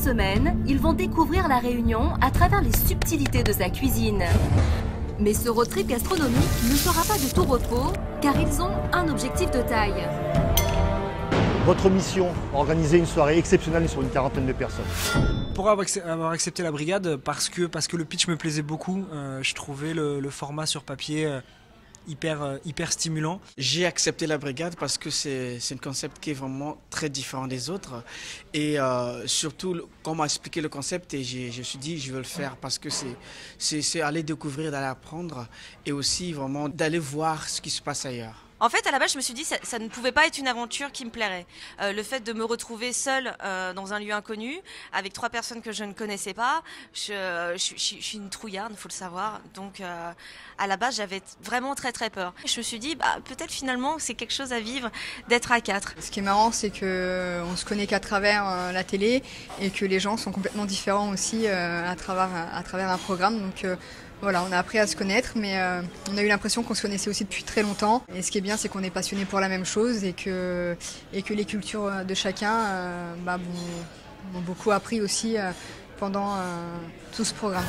semaine, ils vont découvrir la Réunion à travers les subtilités de sa cuisine. Mais ce road trip gastronomique ne sera pas de tout repos, car ils ont un objectif de taille. Votre mission, organiser une soirée exceptionnelle sur une quarantaine de personnes. Pour avoir accepté la brigade, parce que le pitch me plaisait beaucoup, je trouvais le format sur papier hyper stimulant. J'ai accepté la brigade parce que c'est un concept qui est vraiment très différent des autres. Et surtout, quand on m'a expliqué le concept, et je me suis dit, je veux le faire parce que c'est aller découvrir, d'aller apprendre et aussi vraiment d'aller voir ce qui se passe ailleurs. En fait, à la base, je me suis dit que ça ne pouvait pas être une aventure qui me plairait. Le fait de me retrouver seule dans un lieu inconnu, avec 3 personnes que je ne connaissais pas, je suis une trouillarde, il faut le savoir. Donc, à la base, j'avais vraiment très peur. Je me suis dit, peut-être finalement, c'est quelque chose à vivre d'être à 4. Ce qui est marrant, c'est qu'on se connaît qu'à travers la télé et que les gens sont complètement différents aussi à travers un programme. Donc, voilà, on a appris à se connaître, mais on a eu l'impression qu'on se connaissait aussi depuis très longtemps. Et ce qui est bien, c'est qu'on est passionné pour la même chose et que les cultures de chacun m'ont beaucoup appris aussi pendant tout ce programme.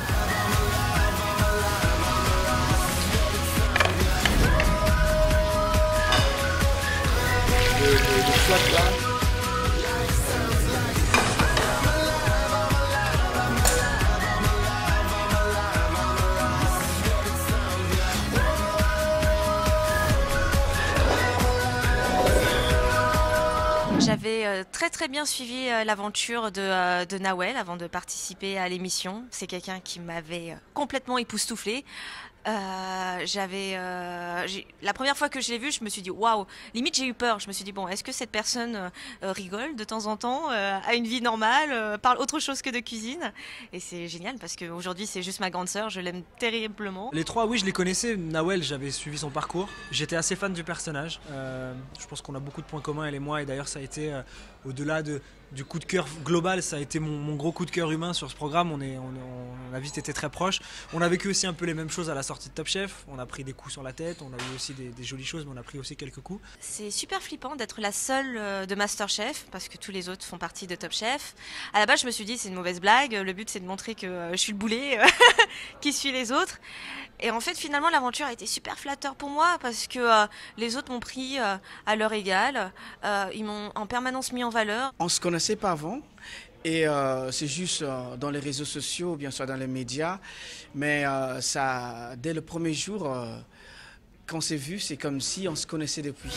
J'avais très bien suivi l'aventure de Nawel avant de participer à l'émission. C'est quelqu'un qui m'avait complètement époustouflée. La première fois que je l'ai vu, je me suis dit waouh, limite j'ai eu peur. Je me suis dit bon, est-ce que cette personne rigole de temps en temps, a une vie normale, parle autre chose que de cuisine? Et c'est génial parce qu'aujourd'hui c'est juste ma grande sœur, je l'aime terriblement. Les 3, oui, je les connaissais. Nawel, j'avais suivi son parcours. J'étais assez fan du personnage. Je pense qu'on a beaucoup de points communs, elle et moi, et d'ailleurs ça a été au-delà du coup de cœur global, ça a été mon gros coup de cœur humain sur ce programme. On a vite été très proches. On a vécu aussi un peu les mêmes choses à la sortie de Top Chef. On a pris des coups sur la tête, on a eu aussi des jolies choses, mais on a pris aussi quelques coups. C'est super flippant d'être la seule de Masterchef, parce que tous les autres font partie de Top Chef. À la base, je me suis dit c'est une mauvaise blague, le but c'est de montrer que je suis le boulet qui suit les autres. Et en fait, finalement, l'aventure a été super flatteur pour moi parce que les autres m'ont pris à leur égal. Ils m'ont en permanence mis en valeur. On ne se connaissait pas avant. Et c'est juste dans les réseaux sociaux, bien sûr dans les médias. Mais dès le premier jour, quand on s'est vu, c'est comme si on se connaissait depuis.